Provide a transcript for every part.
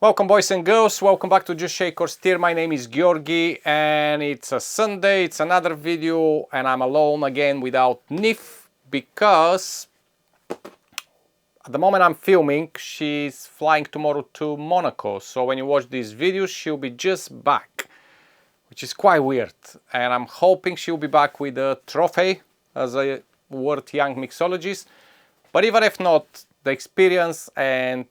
Welcome boys and girls, welcome back to Just Shake or Stir. My name is Georgi and it's a Sunday, it's another video and I'm alone again without Nif because at the moment I'm filming, she's flying tomorrow to Monaco. So when you watch this video, she'll be just back, which is quite weird. And I'm hoping she'll be back with a trophy as a world young mixologist. But even if not, the experience and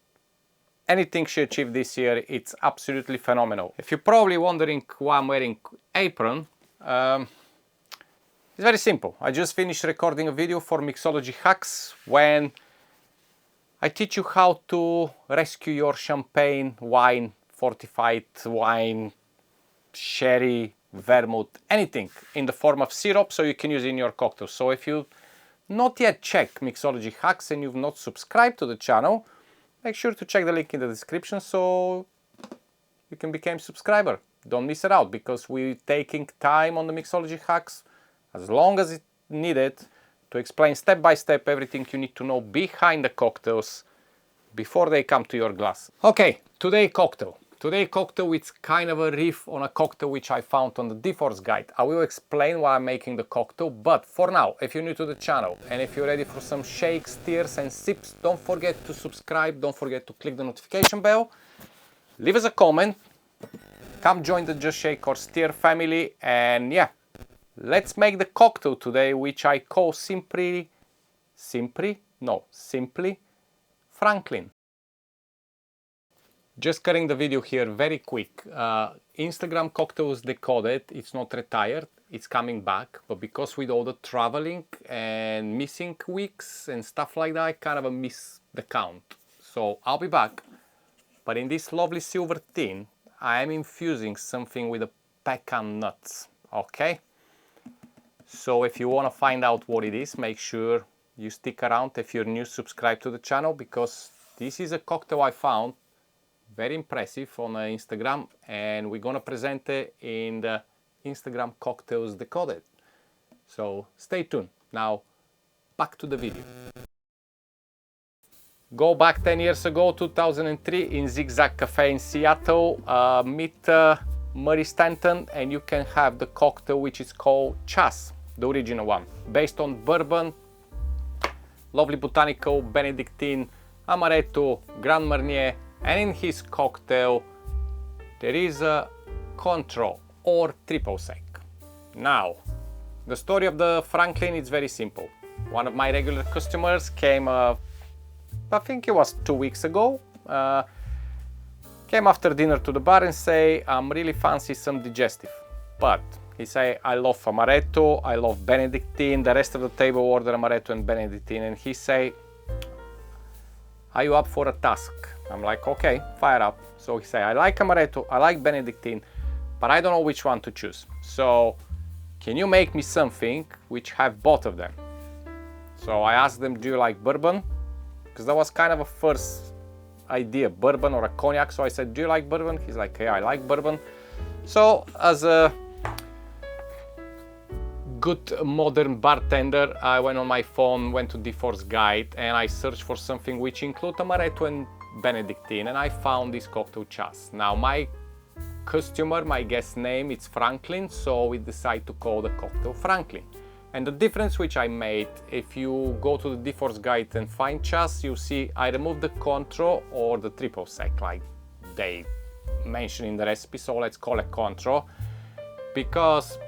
anything she achieved this year, it's absolutely phenomenal. If you're probably wondering why I'm wearing apron, it's very simple. I just finished recording a video for Mixology Hacks when I teach you how to rescue your champagne, wine, fortified wine, sherry, vermouth, anything in the form of syrup so you can use it in your cocktails. So if you not yet check Mixology Hacks and you've not subscribed to the channel, make sure to check the link in the description so you can become a subscriber. Don't miss it out because we're taking time on the Mixology Hacks as long as it's needed to explain step by step everything you need to know behind the cocktails before they come to your glass. Okay, today cocktail. Today cocktail, it's kind of a riff on a cocktail which I found on the Deforce guide. I will explain why I'm making the cocktail, but for now, if you're new to the channel and if you're ready for some shakes, stirs and sips, don't forget to subscribe, don't forget to click the notification bell, leave us a comment, come join the Just Shake or Stir family, and yeah, let's make the cocktail today, which I call simply Franklin. Just cutting the video here very quick. Instagram cocktails Decoded, it's not retired, it's coming back, but because with all the traveling and missing weeks and stuff like that, I kind of miss the count. So I'll be back, but in this lovely silver tin, I am infusing something with a pecan nuts, okay? So if you want to find out what it is, make sure you stick around. If you're new, subscribe to the channel because this is a cocktail I found very impressive on Instagram, and we're gonna present it in the Instagram Cocktails Decoded. So stay tuned. Now back to the video. Go back 10 years ago, 2003, in Zig Zag Cafe in Seattle. Meet Murray Stenton and you can have the cocktail which is called JSOS, the original one, based on bourbon, lovely botanical, Benedictine, Amaretto, Grand Marnier, and in his cocktail there is a Contro or triple sec. Now, the story of the Franklin is very simple. One of my regular customers came, I think it was 2 weeks ago, came after dinner to the bar and say, I'm really fancy some digestive. But he say, I love Amaretto, I love Benedictine, the rest of the table order Amaretto and Benedictine, and he say, are you up for a task? I'm like, okay, fire up. So he say, I like Amaretto, I like Benedictine, but I don't know which one to choose. So can you make me something which have both of them? So I asked them, do you like bourbon? Because that was kind of a first idea, bourbon or a cognac. So I said, do you like bourbon? He's like, yeah, I like bourbon. So as a good modern bartender, I went on my phone, went to Deforce guide, and I searched for something which include Amaretto and Benedictine, and I found this cocktail JSOS. Now my customer, my guest name, it's Franklin, so we decided to call the cocktail Franklin. And the difference which I made, if you go to the Deforce guide and find JSOS, you see I removed the Contro or the triple sec like they mention in the recipe, so let's call it Contro, because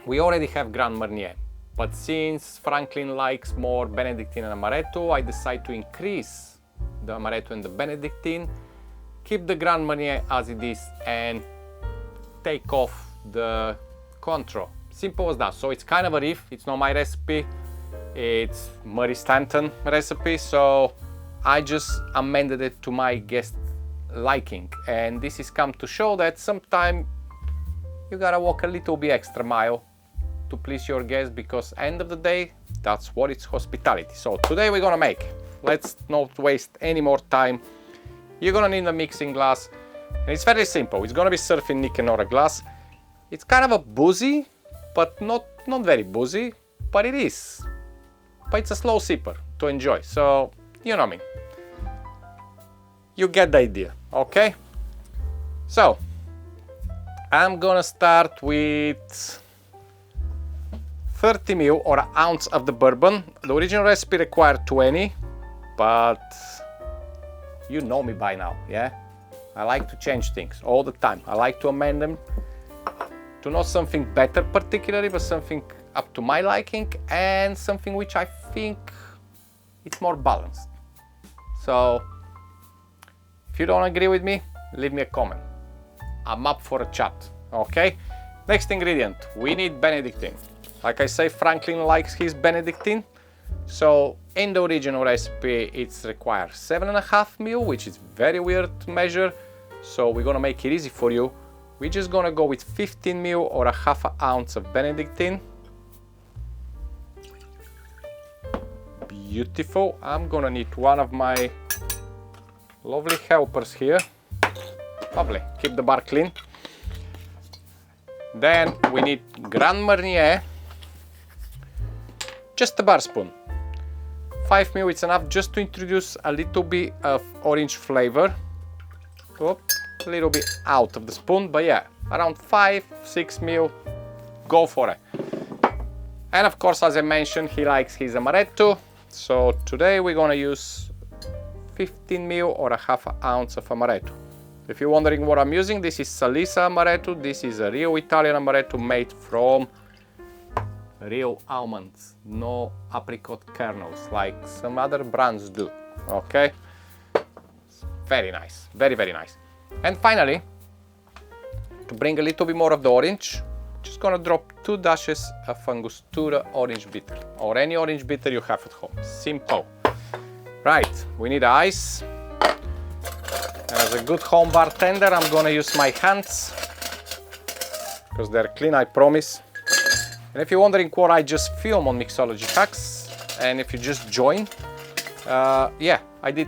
we already have Grand Marnier. But since Franklin likes more Benedictine and Amaretto, I decided to increase the Amaretto and the Benedictine, keep the Grand Marnier as it is, and take off the Contro. Simple as that. So it's kind of a riff, it's not my recipe, it's Murray Stenton recipe, so I just amended it to my guest liking. And this is come to show that sometimes you gotta walk a little bit extra mile to please your guests, because end of the day, that's what it's hospitality. So today we're gonna make, let's not waste any more time. You're gonna need a mixing glass, and it's very simple. It's gonna be served in Nick and Nora glass. It's kind of a boozy, but not very boozy, but it is. But it's a slow sipper to enjoy, so you know me. You get the idea. Okay, so I'm gonna start with 30 ml or an ounce of the bourbon. The original recipe required 20, but you know me by now, yeah? I like to change things all the time. I like to amend them to not something better particularly, but something up to my liking and something which I think it's more balanced. So if you don't agree with me, leave me a comment. I'm up for a chat, okay? Next ingredient, we need Benedictine. Like I say, Franklin likes his Benedictine. So in the original recipe, it's required 7.5 ml, which is very weird to measure. So we're gonna make it easy for you. We're just gonna go with 15 ml or a half an ounce of Benedictine. Beautiful. I'm gonna need one of my lovely helpers here. Lovely, keep the bar clean. Then we need Grand Marnier, just a bar spoon. 5 ml is enough just to introduce a little bit of orange flavor. Oop, a little bit out of the spoon, but yeah, around 5-6 ml, go for it. And of course, as I mentioned, he likes his Amaretto. So today we're gonna use 15 ml or a half an ounce of Amaretto. If you're wondering what I'm using, this is Salisa Amaretto. This is a real Italian Amaretto made from real almonds, no apricot kernels like some other brands do, okay? Very nice, very, very nice. And finally, to bring a little bit more of the orange, just gonna drop 2 dashes of Angostura orange bitter, or any orange bitter you have at home, simple. Right, we need ice. And as a good home bartender, I'm gonna use my hands, because they're clean, I promise. And if you're wondering what I just filmed on Mixology Hacks, and if you just joined, yeah, I did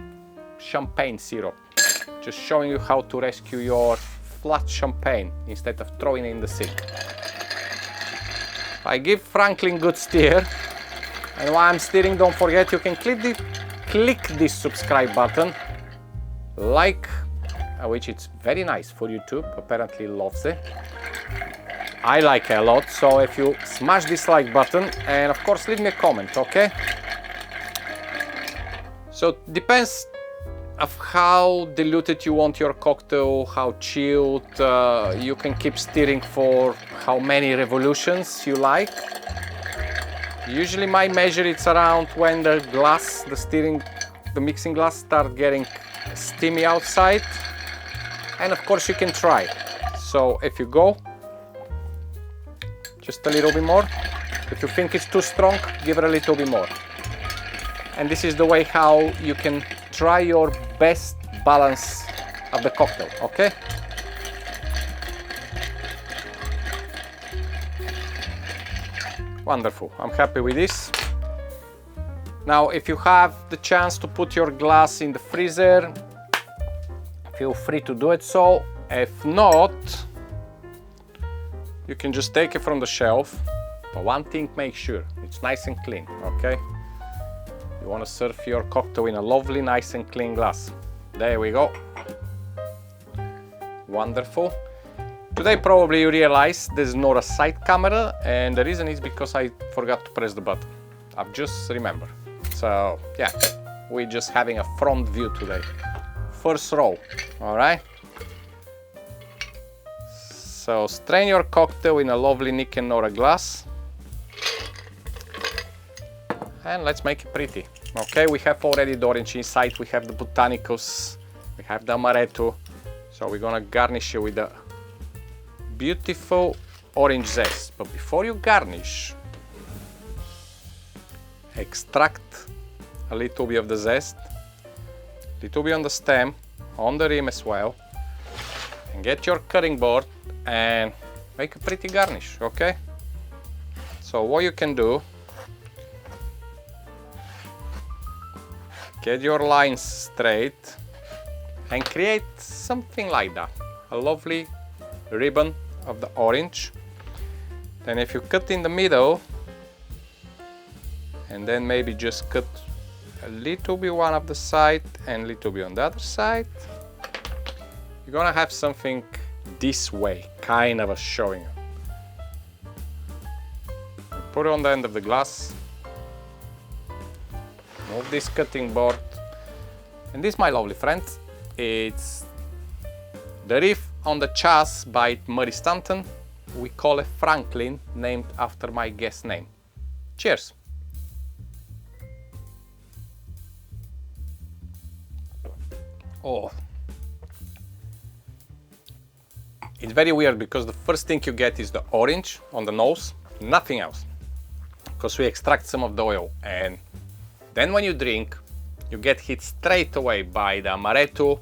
champagne syrup, just showing you how to rescue your flat champagne instead of throwing it in the sink. I give Franklin good steer, and while I'm steering, don't forget you can click this subscribe button, like, which it's very nice for YouTube, apparently loves it. I like it a lot, so if you smash this like button, and of course leave me a comment, okay? So depends of how diluted you want your cocktail, how chilled, you can keep stirring for how many revolutions you like. Usually my measure it's around when the glass, the mixing glass start getting steamy outside. And of course you can try. So if you go just a little bit more, if you think it's too strong, give it a little bit more. And this is the way how you can try your best balance of the cocktail, okay? Wonderful, I'm happy with this. Now, if you have the chance to put your glass in the freezer, feel free to do it so. If not, you can just take it from the shelf. But one thing, make sure it's nice and clean, okay? You want to serve your cocktail in a lovely, nice and clean glass. There we go. Wonderful. Today probably you realize there's not a side camera, and the reason is because I forgot to press the button. I've just remembered. So yeah, we're just having a front view today. First row, all right? So strain your cocktail in a lovely Nick and Nora glass. And let's make it pretty. Okay, we have already the orange inside, we have the botanicals, we have the amaretto. So we're gonna garnish it with a beautiful orange zest. But before you garnish, extract a little bit of the zest, a little bit on the stem, on the rim as well, and get your cutting board and make a pretty garnish, okay? So what you can do, get your lines straight and create something like that, a lovely ribbon of the orange. Then if you cut in the middle, and then maybe just cut a little bit one of the side and a little bit on the other side, you're gonna have something this way, kind of showing you. Put it on the end of the glass. Move this cutting board. And this, my lovely friends, it's the riff on the JSOS by Murray Stenton. We call it Franklin, named after my guest name. Cheers! Oh, it's very weird because the first thing you get is the orange on the nose, nothing else, because we extract some of the oil, and then when you drink, you get hit straight away by the Amaretto,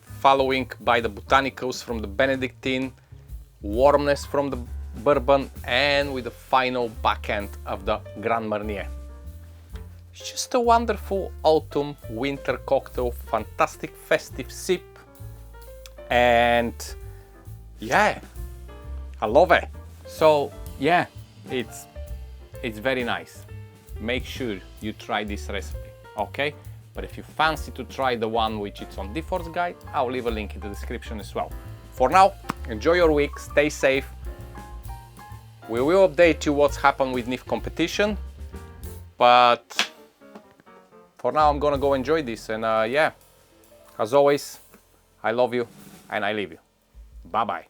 following by the botanicals from the Benedictine, warmness from the bourbon, and with the final back end of the Grand Marnier. It's just a wonderful autumn winter cocktail, fantastic festive sip, and yeah, I love it. So yeah, it's very nice. Make sure you try this recipe, okay? But if you fancy to try the one which is on Default's guide, I'll leave a link in the description as well. For now, enjoy your week, stay safe. We will update you what's happened with NIF competition, but for now I'm gonna go enjoy this, and yeah, as always, I love you and I leave you. Bye bye.